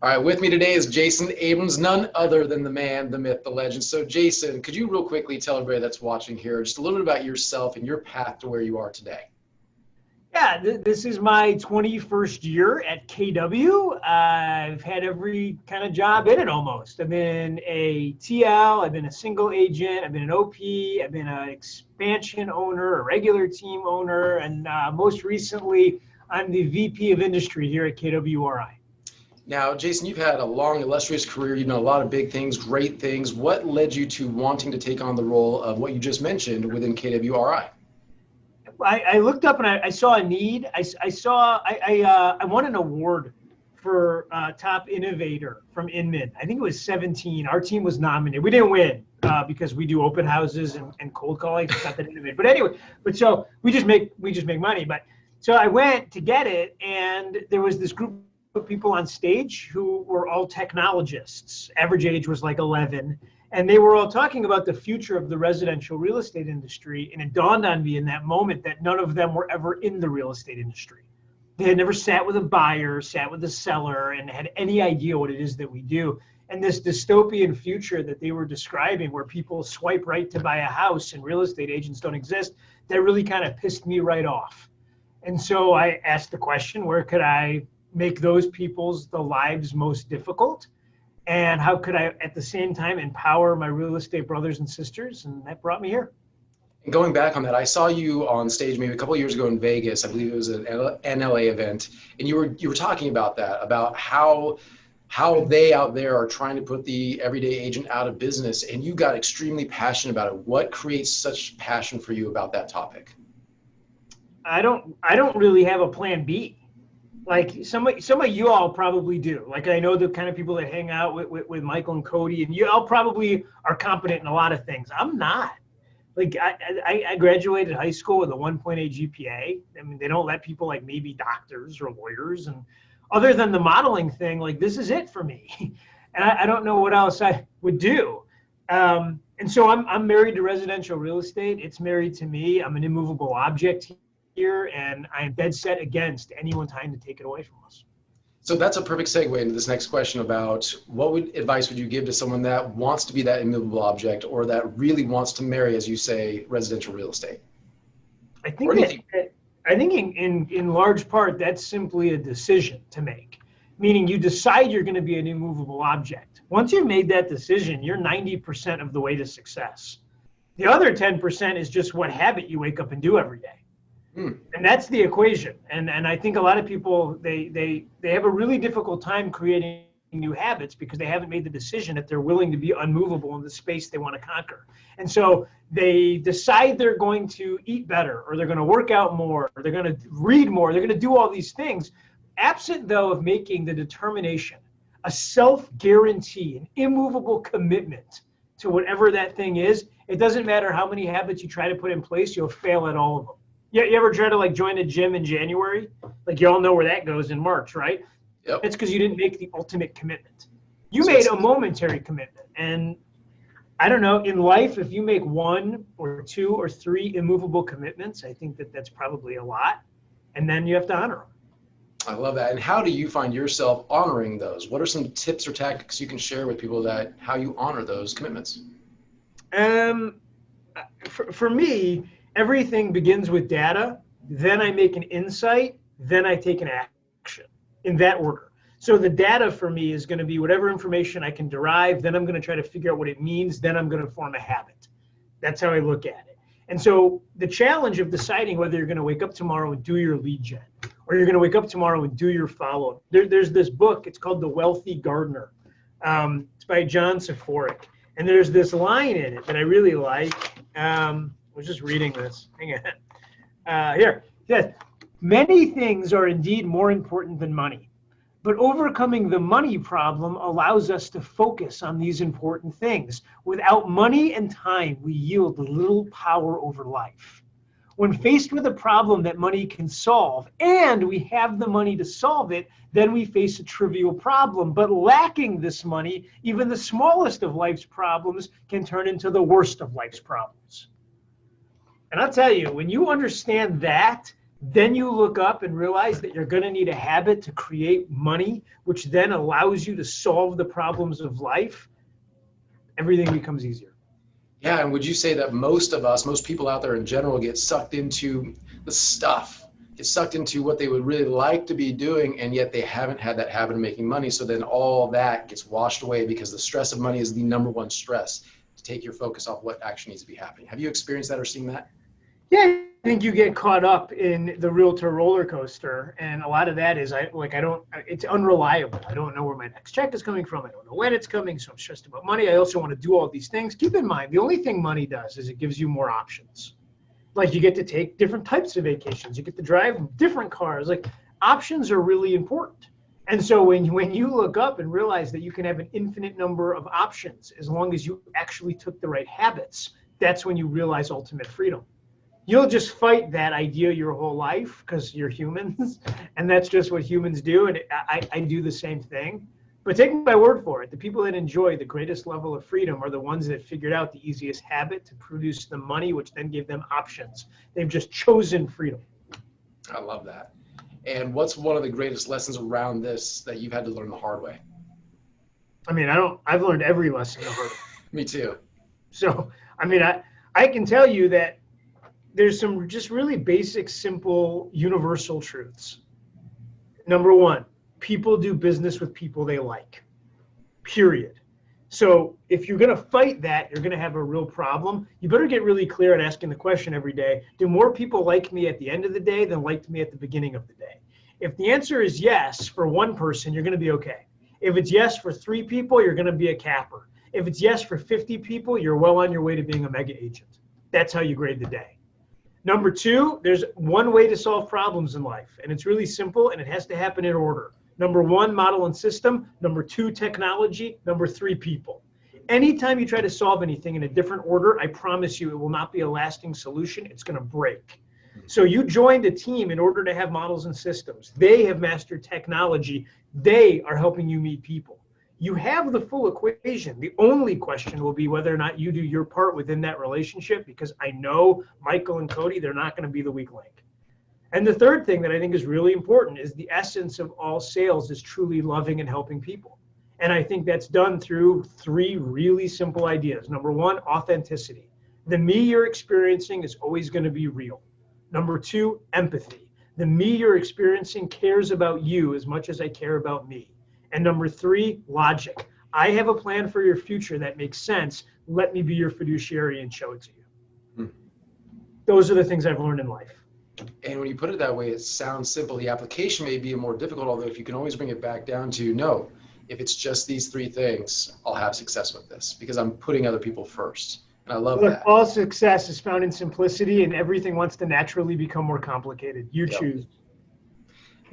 All right, with me today is Jason Abrams, none other than the man, the myth, the legend. So Jason, could you real quickly tell everybody that's watching here just a little bit about yourself and your path to where you are today? Yeah, this is my 21st year at KW. I've had every kind of job in it almost. I've been a TL, I've been a single agent, I've been an OP, I've been an expansion owner, a regular team owner, and most recently, I'm the VP of Industry here at KWRI. Now, Jason, you've had a long, illustrious career. You've done a lot of big things, great things. What led you to wanting to take on the role of what you just mentioned within KWRI? I looked up and I saw a need. I won an award for top innovator from Inman. I think it was 17. Our team was nominated. We didn't win because we do open houses and cold calling. It's not that innovative. But anyway, so we just make money. But so I went to get it, and there was this group of people on stage who were all technologists. Average age was like 11. And they were all talking about the future of the residential real estate industry. And it dawned on me in that moment that none of them were ever in the real estate industry. They had never sat with a buyer, sat with a seller, and had any idea what it is that we do. And this dystopian future that they were describing, where people swipe right to buy a house and real estate agents don't exist, that really kind of pissed me right off. And so I asked the question, where could I make those people's the lives most difficult? And how could I, at the same time, empower my real estate brothers and sisters? And that brought me here. And going back on that, I saw you on stage maybe a couple of years ago in Vegas. I believe it was an NLA event, and you were talking about that, about how they out there are trying to put the everyday agent out of business, and you got extremely passionate about it. What creates such passion for you about that topic? I don't really have a plan B. Like some of you all probably do. Like I know the kind of people that hang out with Michael and Cody, and you all probably are competent in a lot of things. I'm not. Like I graduated high school with a 1.8 GPA. I mean, they don't let people like me be doctors or lawyers. And other than the modeling thing, like this is it for me. And I don't know what else I would do. And so I'm married to residential real estate. It's married to me. I'm an immovable object here, and I am dead set against anyone trying to take it away from us. So that's a perfect segue into this next question about what advice would you give to someone that wants to be that immovable object, or that really wants to marry, as you say, residential real estate? I think in large part, that's simply a decision to make, meaning you decide you're going to be an immovable object. Once you've made that decision, you're 90% of the way to success. The other 10% is just what habit you wake up and do every day. And that's the equation. And I think a lot of people, they have a really difficult time creating new habits because they haven't made the decision that they're willing to be unmovable in the space they want to conquer. And so they decide they're going to eat better, or they're going to work out more, or they're going to read more, they're going to do all these things. Absent, though, of making the determination, a self-guarantee, an immovable commitment to whatever that thing is, it doesn't matter how many habits you try to put in place, you'll fail at all of them. You ever try to like join a gym in January? Like you all know where that goes in March, right? Yep. It's because you didn't make the ultimate commitment. You made a momentary commitment. And I don't know, in life, if you make 1 or 2 or 3 immovable commitments, I think that's probably a lot. And then you have to honor them. I love that. And how do you find yourself honoring those? What are some tips or tactics you can share with people that how you honor those commitments? For me, everything begins with data, then I make an insight, then I take an action in that order. So the data for me is going to be whatever information I can derive, then I'm going to try to figure out what it means, then I'm going to form a habit. That's how I look at it. And so the challenge of deciding whether you're going to wake up tomorrow and do your lead gen, or you're going to wake up tomorrow and do your follow-up. There's this book, it's called The Wealthy Gardener. It's by John Saforic. And there's this line in it that I really like. I was just reading this. Hang on. Here. It says, many things are indeed more important than money, but overcoming the money problem allows us to focus on these important things. Without money and time, we yield little power over life. When faced with a problem that money can solve, and we have the money to solve it, then we face a trivial problem. But lacking this money, even the smallest of life's problems can turn into the worst of life's problems. And I'll tell you, when you understand that, Then you look up and realize that you're going to need a habit to create money, which then allows you to solve the problems of life. Everything becomes easier. Yeah, and would you say that most of us, most people out there in general, get sucked into the stuff, get sucked into what they would really like to be doing, and yet they haven't had that habit of making money. So then all that gets washed away because the stress of money is the number one stress to take your focus off what actually needs to be happening. Have you experienced that or seen that? Yeah, I think you get caught up in the realtor roller coaster, and a lot of that is it's unreliable. I don't know where my next check is coming from. I don't know when it's coming, so I'm stressed about money. I also want to do all these things. Keep in mind, the only thing money does is it gives you more options. Like you get to take different types of vacations. You get to drive different cars. Like options are really important. And so when you look up and realize that you can have an infinite number of options as long as you actually took the right habits, that's when you realize ultimate freedom. You'll just fight that idea your whole life because you're humans, and that's just what humans do. And I do the same thing. But take my word for it, the people that enjoy the greatest level of freedom are the ones that figured out the easiest habit to produce the money, which then gave them options. They've just chosen freedom. I love that. And what's one of the greatest lessons around this that you've had to learn the hard way? I mean, I've learned every lesson the hard way. Me too. So, I mean, I can tell you that there's some just really basic, simple, universal truths. Number one, people do business with people they like, period. So if you're going to fight that, you're going to have a real problem. You better get really clear at asking the question every day, do more people like me at the end of the day than liked me at the beginning of the day? If the answer is yes for one person, you're going to be okay. If it's yes for 3 people, you're going to be a capper. If it's yes for 50 people, you're well on your way to being a mega agent. That's how you grade the day. Number 2, there's one way to solve problems in life, and it's really simple, and it has to happen in order. Number 1, model and system. Number 2, technology. Number 3, people. Anytime you try to solve anything in a different order, I promise you it will not be a lasting solution. It's going to break. So you joined a team in order to have models and systems. They have mastered technology. They are helping you meet people. You have the full equation. The only question will be whether or not you do your part within that relationship, because I know Michael and Cody, they're not going to be the weak link. And the third thing that I think is really important is the essence of all sales is truly loving and helping people. And I think that's done through 3 really simple ideas. Number 1, authenticity. The me you're experiencing is always going to be real. Number 2, empathy. The me you're experiencing cares about you as much as I care about me. And number 3, logic. I have a plan for your future that makes sense. Let me be your fiduciary and show it to you. Those are the things I've learned in life. And when you put it that way, it sounds simple. The application may be more difficult, although if you can always bring it back down to, no, if it's just these 3 things, I'll have success with this because I'm putting other people first. And I love that. All success is found in simplicity, and everything wants to naturally become more complicated. You choose.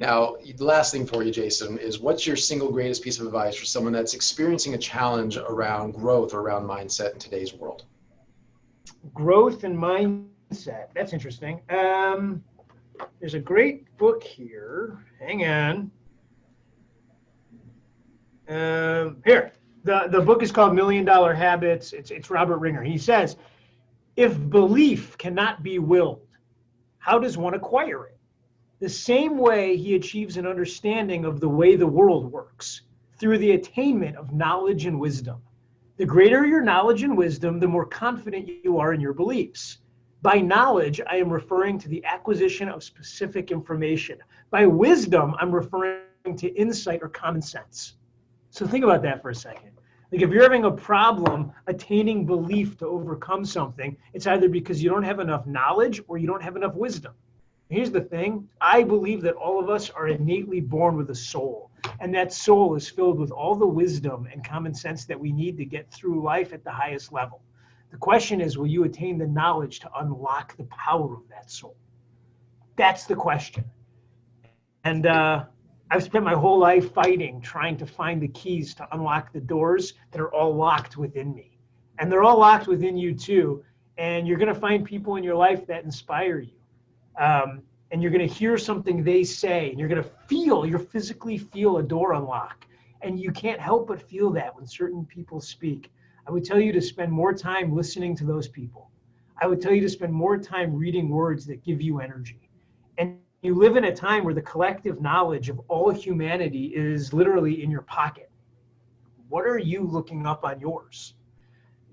Now, the last thing for you, Jason, is what's your single greatest piece of advice for someone that's experiencing a challenge around growth or around mindset in today's world? Growth and mindset. That's interesting. There's a great book here. Hang on. Here. The book is called $1 Million Habits. It's Robert Ringer. He says, if belief cannot be willed, how does one acquire it? The same way he achieves an understanding of the way the world works, through the attainment of knowledge and wisdom. The greater your knowledge and wisdom, the more confident you are in your beliefs. By knowledge, I am referring to the acquisition of specific information. By wisdom, I'm referring to insight or common sense. So think about that for a second. Like if you're having a problem attaining belief to overcome something, it's either because you don't have enough knowledge or you don't have enough wisdom. Here's the thing. I believe that all of us are innately born with a soul, and that soul is filled with all the wisdom and common sense that we need to get through life at the highest level. The question is, will you attain the knowledge to unlock the power of that soul? That's the question. And I've spent my whole life fighting, trying to find the keys to unlock the doors that are all locked within me. And they're all locked within you too. And you're going to find people in your life that inspire you. And you're going to hear something they say, and you're going to physically feel a door unlock. And you can't help but feel that when certain people speak. I would tell you to spend more time listening to those people. I would tell you to spend more time reading words that give you energy. And you live in a time where the collective knowledge of all humanity is literally in your pocket. What are you looking up on yours?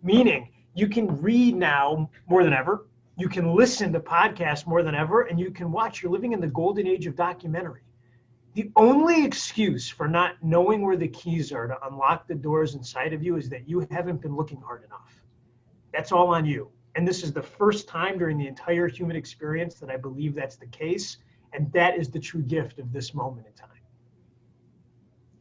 Meaning, you can read now more than ever, you can listen to podcasts more than ever, and you can watch. You're living in the golden age of documentary. The only excuse for not knowing where the keys are to unlock the doors inside of you is that you haven't been looking hard enough. That's all on you. And this is the first time during the entire human experience that I believe that's the case. And that is the true gift of this moment in time.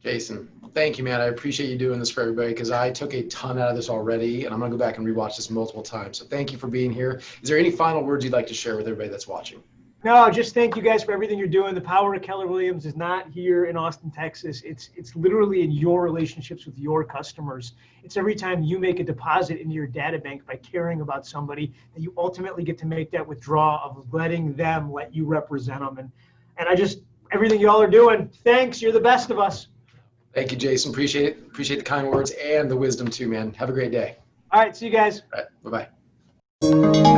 Jason, thank you, man. I appreciate you doing this for everybody because I took a ton out of this already, and I'm going to go back and rewatch this multiple times. So thank you for being here. Is there any final words you'd like to share with everybody that's watching? No, just thank you guys for everything you're doing. The power of Keller Williams is not here in Austin, Texas. It's literally in your relationships with your customers. It's every time you make a deposit into your data bank by caring about somebody that you ultimately get to make that withdrawal of letting them let you represent them. And I just, everything y'all are doing, thanks. You're the best of us. Thank you, Jason. Appreciate it. Appreciate the kind words and the wisdom too, man. Have a great day. All right, see you guys. All right, bye-bye.